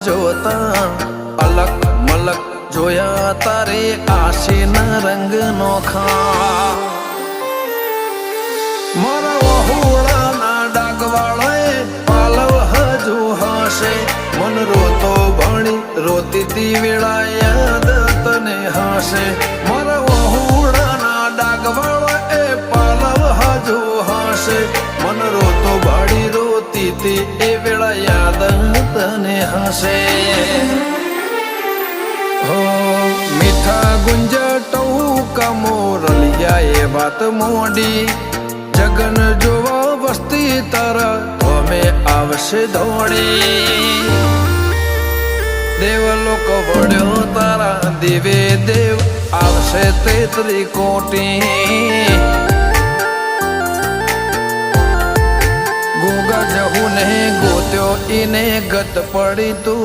જોતા અલક મલક જોયા તારે આશીના રંગ નોખા મારા વહુડાના ડાગવાળાએ પાલવ હજુ હશે મન રોતો ભણી રોતી તી વેળા યાદ તને હશે મારા વહુડાના ડાગવાળાએ પાલવ હજુ હશે મન રોતો ભાડી રોતી તી એ વેળા યાદ તને હશે હો મીઠા ગુંજટવું કમોરલિયા એ વાત મોડી જગન જોવા વસ્તી તારા અમે આવશે દોડી દેવલોક વળ્યો તારા દેવે દેવ આવશે તેત્રી કોટી ગોગા જહુ ને ગોત્યો ઈને ગત પડી તું